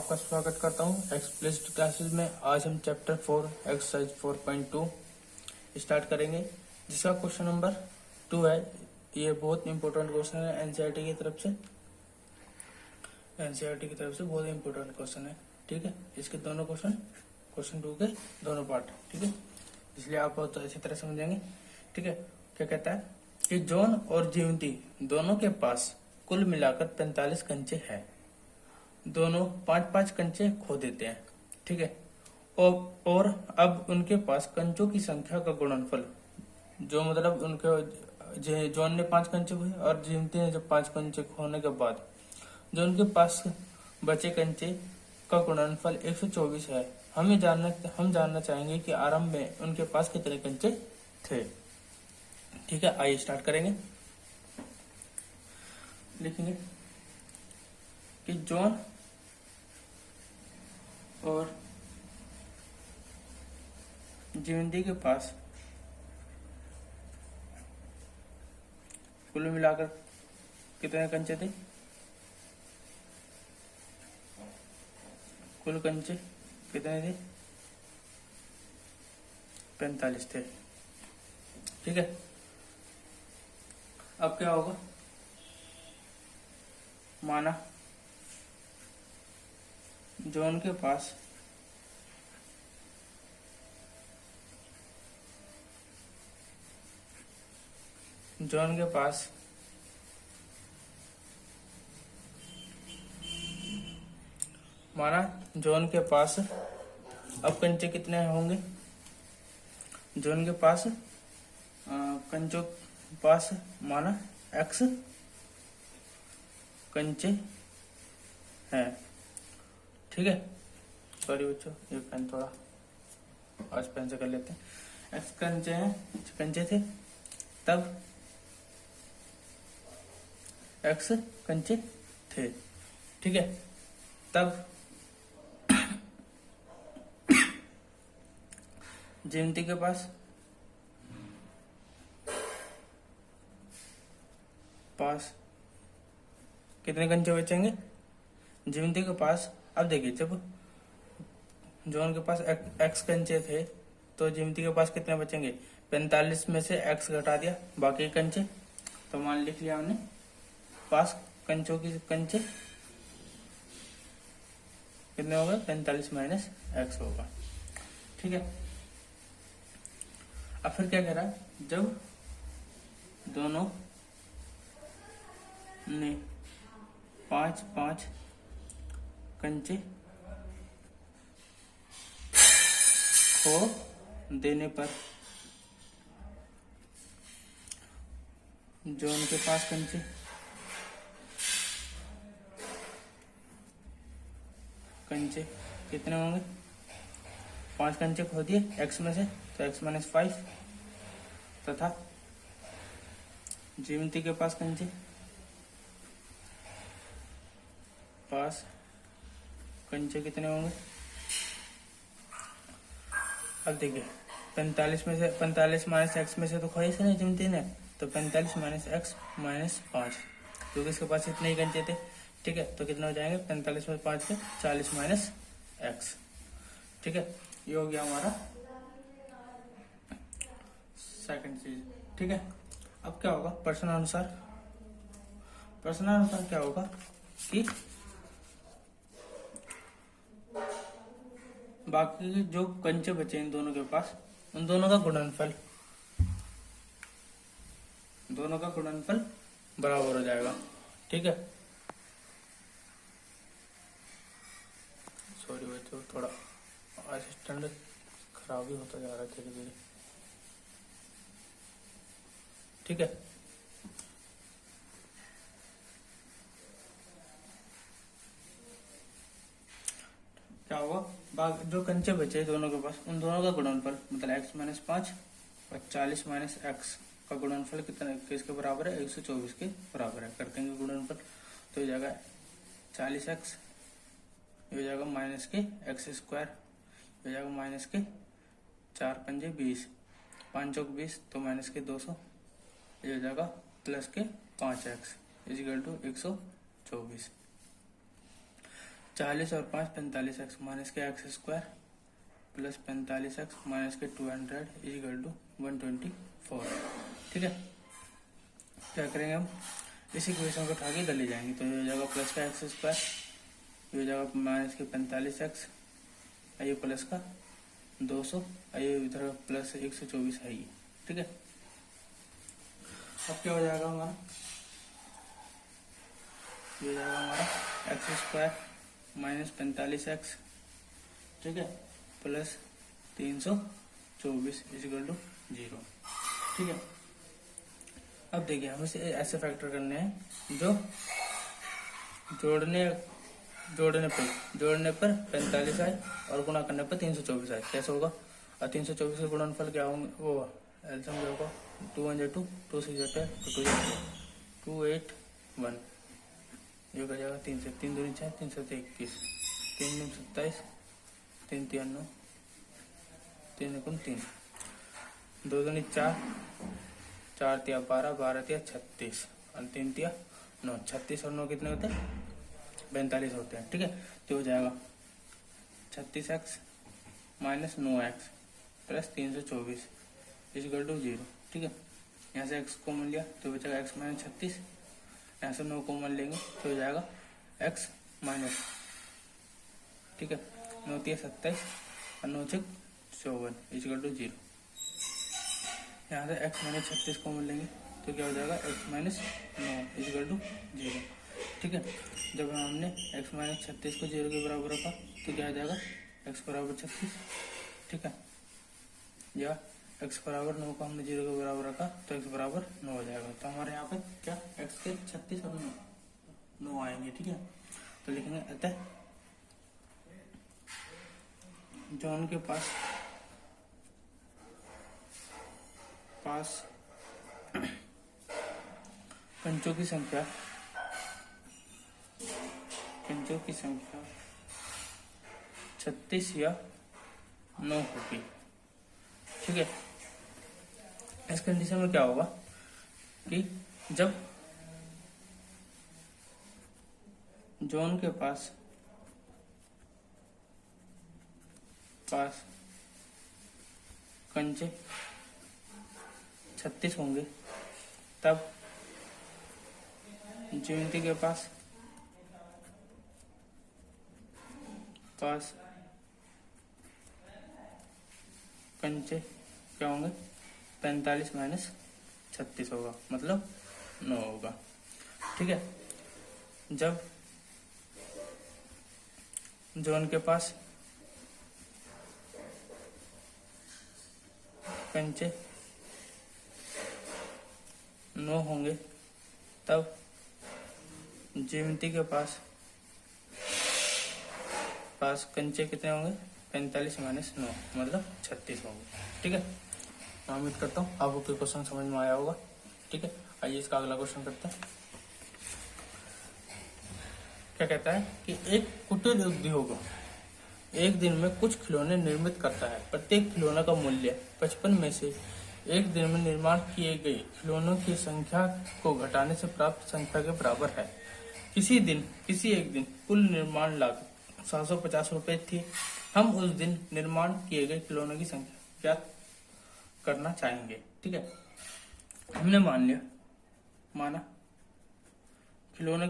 आपका स्वागत करता हूं एक्सप्लिसिट क्लासेस में। आज हम चैप्टर 4 एक्सरसाइज 4.2 स्टार्ट करेंगे, जिसका क्वेश्चन नंबर 2 है। ये बहुत इंपॉर्टेंट क्वेश्चन है एनसीईआरटी की तरफ से। एनसीईआरटी की तरफ से बहुत इंपॉर्टेंट क्वेश्चन है, ठीक है। इसके दोनों क्वेश्चन 2 के दोनों पार्ट, ठीक है, इसलिए आप बहुत अच्छी तरह समझेंगे, ठीक है। क्या कहता है कि जॉन और जीवंती दोनों के पास कुल मिलाकर 45 कंचे हैं। दोनों 5-5 कंचे खो देते हैं, ठीक है। और अब उनके पास कंचों की संख्या का गुणनफल, जो मतलब उनके जॉन ने 5 कंचे खोए और जीवंती ने जब 5 कंचे खोने के बाद जो उनके पास बचे कंचे का गुणनफल 124 है। हम जानना चाहेंगे कि आरंभ में उनके पास कितने कंचे थे, ठीक है। आइए स्टार्ट करेंगे। लिखेंगे कि जॉन और जीवंती के पास कुल मिलाकर कितने कंचे थे। कुल कंचे कितने थे, 45 थे, ठीक है। अब क्या होगा, माना जॉन के पास अब कंचे कितने होंगे। जॉन के पास कंचों पास माना x कंचे हैं, ठीक है। सॉरी बच्चों, ये पेन थोड़ा आज पेन से कर लेते हैं। x कंचे थे, तब x कंचे थे, ठीक है। तब जीवंती के पास कितने कंचे बचेंगे। जीवंती के पास, अब देखिए, जब जॉन के पास x कंचे थे तो जीवंती के पास कितने बचेंगे। 45 में से x घटा दिया, बाकी कंचे, तो मान लिख लिया हमने पास कंचे कितने होगा, 45 माइनस x होगा, ठीक है। अब फिर क्या कह रहा है, जब दोनों ने 5-5 कंचे खो देने पर जॉन के पास कंचे कितने होंगे। 5 कंचे खो दिए x में से, तो x माइनस 5, तथा जीवंती के पास कंचे कितने होंगे। अब देखिए, 45 माइनस x में से तो खोए से नहीं जीवंती ने, तो 45 माइनस x माइनस 5, क्योंकि इसके पास इतने ही कंचे थे, ठीक है। तो कितने हो जाएंगे, 45 में 5 के 40 माइनस x, ठीक है। ये हो गया हमारा सेकंड चीज, ठीक है। अब क्या होगा, प्रश्नानुसार क्या होगा कि बाकी जो कंचे बचे इन दोनों के पास, उन दोनों का गुणनफल बराबर हो जाएगा, ठीक है। सॉरी बच्चों, थोड़ा असिस्टेंट खराब ही होता जा रहा है धीरे धीरे, ठीक है। क्या होगा, जो कंचे बचे दोनों के पास, उन दोनों का गुणनफल, मतलब x माइनस 5 और 40 माइनस एक्स का गुणनफल किसके बराबर है, 124 के बराबर है। कर देंगे गुणनफल, तो ये जाएगा 40x, ये हो जाएगा माइनस के x स्क्वायर, ये हो जाएगा माइनस के 4 पंजे 20, 5 चौक 20, तो माइनस के 200, ये हो जाएगा प्लस के 5x इजिकल टू 124, 40 और 5 45x माइनस के x square plus 45x minus के 200 इजिकल टू 124। ठीक है, क्या करेंगे हम, इस इक्वेशन को उठा के इधर ले जाएंगे तो ये हो जाएगा प्लस का एक्स स्क्वायर, ये हो जाएगा माइनस के 45x, ये प्लस का 200, ये इधर प्लस 124 है ये। ठीक है, अब क्या हो जाएगा हमारा, ये हो जाएगा हमारा एक्स स्क्वायर माइनस 45x, ठीक है, प्लस 324 इजिकल टू 0। ठीक है, अब देखिए हमें इसे ऐसे फैक्टर करने हैं जो जोड़ने पर 45 आए और गुणा करने पर 324 आए। कैसे होगा, और 324 का गुणनफल क्या होंगे, वो एल्सियम क्या होगा, 2 1 2 2 6 2 8 1, ये हो जाएगा 3 से 3 2 6 3 7 21 3 9 27 3 3 9 3 1 3 2 2 4 4 तिया 12 12 तिया 36 और 3 तिया 9, 36 और 9 कितने होते हैं, 42 होते हैं। ठीक है, तो हो जाएगा 36x minus 9x plus 324 is equal to 0। ठीक है, यहाँ से x कॉमन लिया तो बचेगा x माइनस 36, यहाँ से 9 कॉमन लेंगे तो हो जाएगा x माइनस, ठीक है, 9 तिया 27 और 9 6 54 इजिकल टू 0। यहाँ से x माइनस 36 कॉमन लेंगे तो क्या हो जाएगा x माइनस 9 इजिकल टू 0। ठीक है, जब हमने x माइनस 36 को 0 के बराबर रखा तो क्या आ जाएगा x बराबर 36। ठीक है, या x बराबर 9 को हमने 0 के बराबर रखा तो x बराबर 9 हो जाएगा। तो हमारे यहाँ पे क्या x के 36 और 9 आएंगे। ठीक है, तो लिखेंगे अतः जॉन के पास कंचों की संख्या 36 या 9 होगी। ठीक है, इस कंडीशन में क्या होगा कि जब जॉन के पास कंचे 36 होंगे तब जिमिति के पास कंचे क्या होंगे, 45 माइनस 36 होगा, मतलब 9 होगा। ठीक है, जब जॉन के पास कंचे 9 होंगे तब जिमिति के पास कंचे कितने होंगे, 45 माइनस 9 मतलब 36 होंगे। ठीक है, मैं उम्मीद करता हूँ आपको क्वेश्चन समझ में आया होगा। ठीक है, आइए इसका अगला क्वेश्चन करते हैं। क्या कहता है कि एक कुटीर उद्योग एक दिन में कुछ खिलौने निर्मित करता है। प्रत्येक खिलौने का मूल्य 55 में से एक दिन में निर्माण किए गए खिलौनों की संख्या को घटाने से प्राप्त संख्या के बराबर है। किसी एक दिन कुल निर्माण लागत 750 रुपए थी। हम उस दिन निर्माण किए गए खिलौनों की संख्या ज्ञात करना चाहेंगे। ठीक है, हमने माना खिलौनों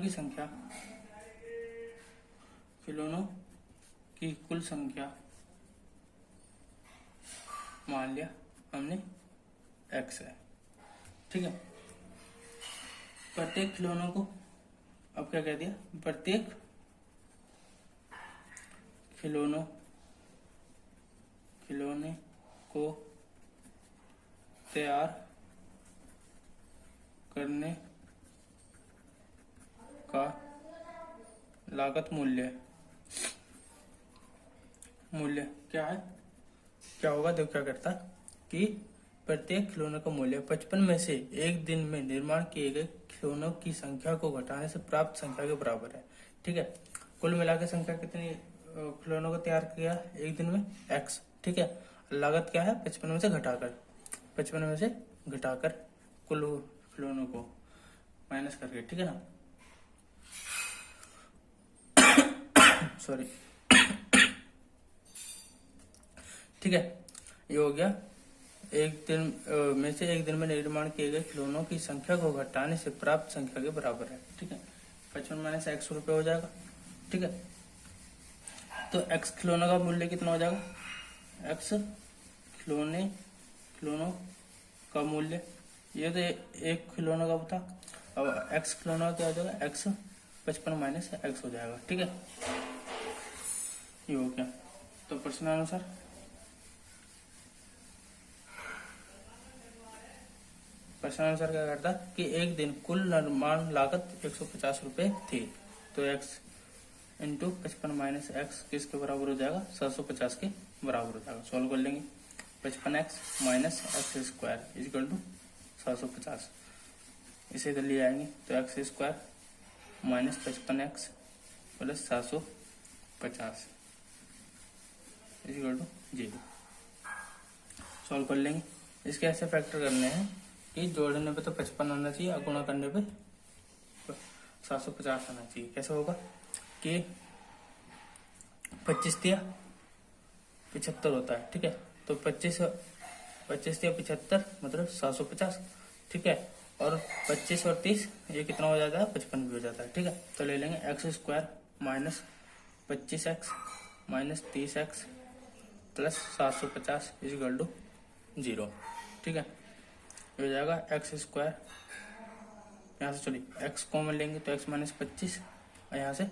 की कुल संख्या मान लिया हमने x है। ठीक है, प्रत्येक खिलौनों को अब क्या कह दिया, प्रत्येक खिलौने को तैयार करने का लागत मूल्य क्या है, क्या होगा, देखो क्या करता कि प्रत्येक खिलौने का मूल्य 55 में से एक दिन में निर्माण किए गए खिलौनों की संख्या को घटाने से प्राप्त संख्या के बराबर है। ठीक है, कुल मिलाकर संख्या कितनी खिलौनों को तैयार किया एक दिन में x। ठीक है, लागत क्या है, 55 में से घटाकर कुल खिलौनों को माइनस करके। ठीक है ना, सॉरी ठीक है, ये हो गया एक दिन में से एक दिन में निर्माण किए गए खिलौनों की संख्या को घटाने से प्राप्त संख्या के बराबर है। ठीक है, 55 माइनस x रुपये हो जाएगा। ठीक है, तो x खिलौनों का मूल्य कितना हो जाएगा, x खिलौनों का मूल्य, ये तो एक खिलौनों का था, अब x खिलौनों का क्या हो जाएगा, x 55 माइनस x हो जाएगा। ठीक है, ये हो गया। तो प्रश्नानुसार क्या करता कि एक दिन कुल निर्माण लागत 150 रुपए थी, तो x इंटू 55 माइनस एक्स किसके बराबर हो जाएगा, 750 के बराबर हो जाएगा। सॉल्व कर लेंगे, 55x minus x square equal to 750, इसे इधर ले आएंगे तो x square minus 55x plus 750 equal to 0। Solve कर लेंगे। इसके ऐसे फैक्टर करने हैं कि जोड़ने पे तो 55 आना चाहिए और गुणा करने पे 750 आना चाहिए। कैसे होगा कि 25 दिया 75 होता है। ठीक है, तो 25 दिया 75 मतलब 750। ठीक है, और 25 और 30 ये कितना हो जाता है, 55 भी हो जाता है। ठीक है, तो ले लेंगे x square minus 25x minus 30x plus 750 equal to 0। ठीक है, ये हो जाएगा एक्स स्क्वायर, यहाँ से चलिए x कॉमन लेंगे तो x माइनस 25 और यहाँ से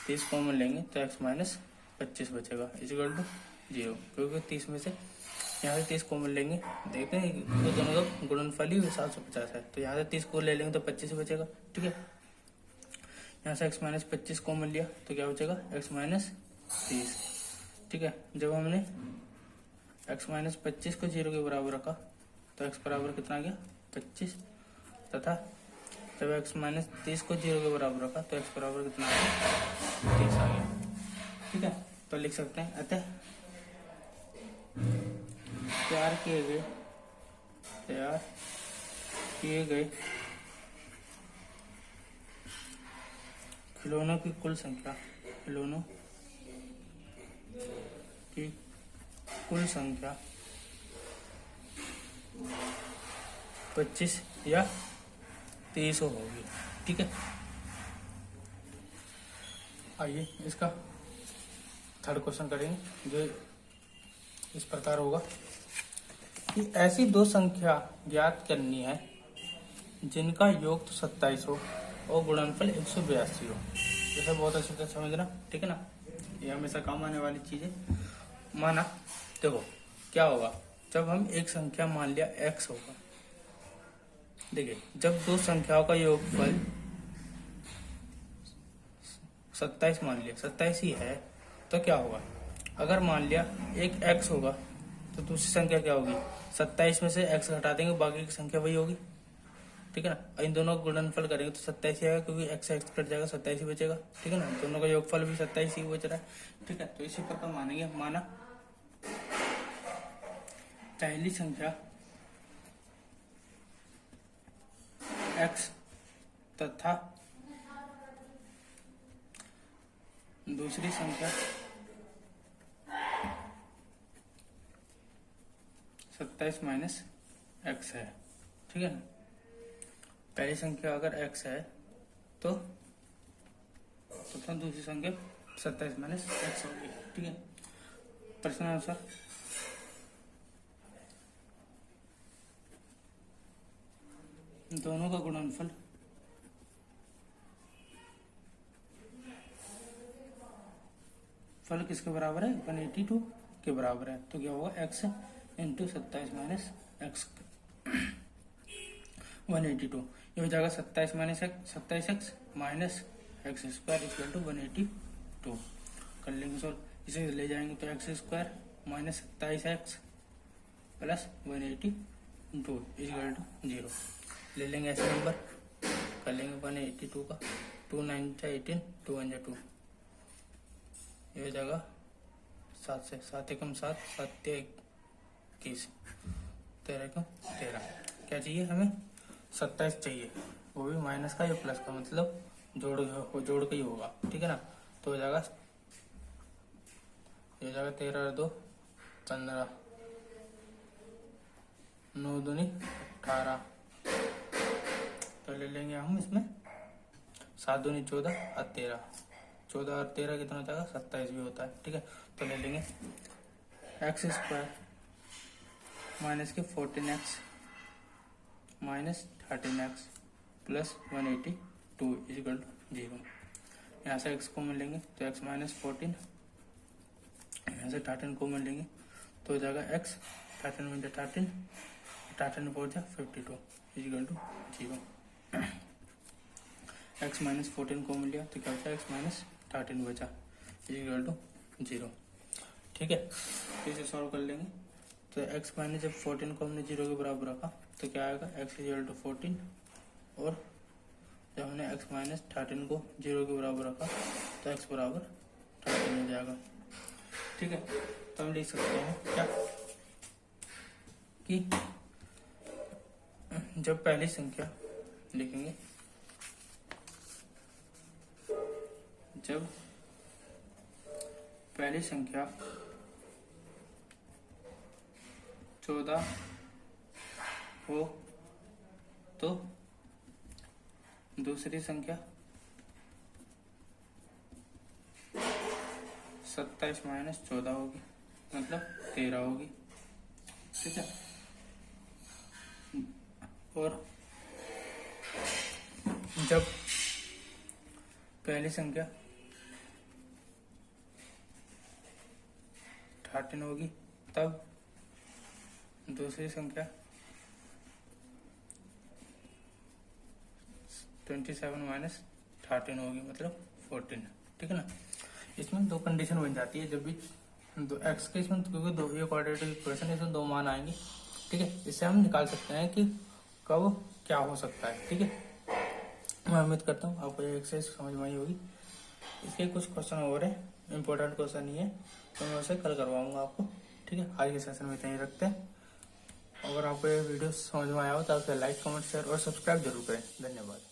30 कॉमन लेंगे तो x माइनस 25 बचेगा इजिकल टू 0, क्योंकि 30 में से यहाँ से 30 कॉमन लेंगे, देखते हैं तो दोनों का गुणनफल ही 750 है, तो यहाँ से 30 को ले लेंगे तो 25 बचेगा। ठीक है, यहाँ से x माइनस 25 कॉमन लिया तो क्या बचेगा, x माइनस 30। ठीक है, जब हमने x माइनस 25 को 0 के बराबर रखा तो x बराबर कितना आ गया, 25, तथा जब x माइनस 30 को 0 के बराबर रखा तो x बराबर कितना आ गया, 30 आ गया। ठीक है, तो लिख सकते हैं अतः तैयार किए गए खिलौनों की कुल संख्या 25 या 30 होगी। ठीक है, आइए इसका थर्ड क्वेश्चन करेंगे, जो इस प्रकार होगा कि ऐसी दो संख्या ज्ञात करनी है जिनका योग तो 27 हो और गुणनफल 182 हो। जैसे बहुत अच्छे से समझना, ठीक है ना, ये हमेशा काम आने वाली चीज है। माना देखो क्या होगा, जब हम एक संख्या मान लिया x होगा, देखिए जब दो संख्याओं का योगफल 27 मान लिया, 27 ही है, तो क्या होगा, अगर मान लिया एक x होगा तो दूसरी संख्या क्या होगी, 27 में से x हटा देंगे, बाकी की संख्या वही होगी। ठीक है ना, इन दोनों का गुणनफल करेंगे तो 27 ही आएगा, क्योंकि x कट जाएगा 27 ही बचेगा। ठीक है ना, दोनों का योगफल भी 27 ही बच रहा है। ठीक है, तो इसी प्रकार मानेंगे, माना पहली संख्या x तथा दूसरी संख्या 27 माइनस x है। ठीक है ना, पहली संख्या अगर x है तो दूसरी संख्या 27 माइनस x होगी। ठीक है, प्रश्नानुसार दोनों का गुणनफल किसके बराबर है, 182 के बराबर है, तो क्या होगा, x इंटू 27 माइनस एक्स 182, ये हो जाएगा 27 minus x 27x minus x square equal to 182। कर लेंगे सॉल्व, इसे ले जाएंगे तो x square minus 27x plus 182 equal to 0। ले लेंगे ऐसे नंबर, कर लेंगे 182 का 2 9 18 2 1 2, ये हो जाएगा 7 से 7 एकम 7 7 21 13 एकम 13। क्या चाहिए हमें, 27 चाहिए, वो भी माइनस का या प्लस का, मतलब जोड़ के ही होगा। ठीक है ना, तो हो जाएगा ये हो जाएगा 13 और 2 15, 9 दूनी 18। तो ले लेंगे हम इसमें 7 दूनी 14 और 13, 14 और 13 कितना हो जाएगा 27 भी होता है। ठीक है, तो ले लेंगे एक्स स्क्वायर माइनस के 14x minus 13x plus 182 is equal to 0। यहाँ से x को मिलेंगे तो x माइनस 14, यहाँ से 13 को मिलेंगे तो हो जाएगा x 13 में 13, 13 4 जा 52 इजिकल टू 0। x माइनस 14 को मिल गया तो क्या बचा x माइनस 13 बचा इजिकल टू 0। ठीक है, तो इसे सॉल्व कर लेंगे। तो x माइनस जब 14 को हमने 0 के बराबर रखा तो क्या आएगा x इजिकल टू 14, और जब हमने x माइनस 13 को 0 के बराबर रखा तो x बराबर 13 हो जाएगा। ठीक है, तो हम लिख सकते हैं क्या कि जब पहली संख्या लिखेंगे, जब पहली संख्या 14 हो तो दूसरी संख्या 27 माइनस 14 होगी, मतलब 13 होगी। ठीक है, और जब पहली संख्या 13 होगी तब दूसरी संख्या 27 माइनस 13 होगी, मतलब 14। ठीक है ना, इसमें दो कंडीशन बन जाती है जब भी दो एक्स के इसमें, क्योंकि दो ये क्वाड्रेटिक इक्वेशन है, इसमें दो मान आएंगे। ठीक है, इससे हम निकाल सकते हैं कि कब क्या हो सकता है। ठीक है, मैं उम्मीद करता हूँ आपको ये एक्सरसाइज समझ में आई होगी। इसके कुछ क्वेश्चन और है, इम्पोर्टेंट क्वेश्चन ही है, तो मैं उसे कल करवाऊंगा आपको। ठीक है, आज के सेशन में इतना ही रखते हैं। अगर आपको ये वीडियो समझ में आया हो तो आप लाइक कमेंट शेयर और सब्सक्राइब जरूर करें। धन्यवाद।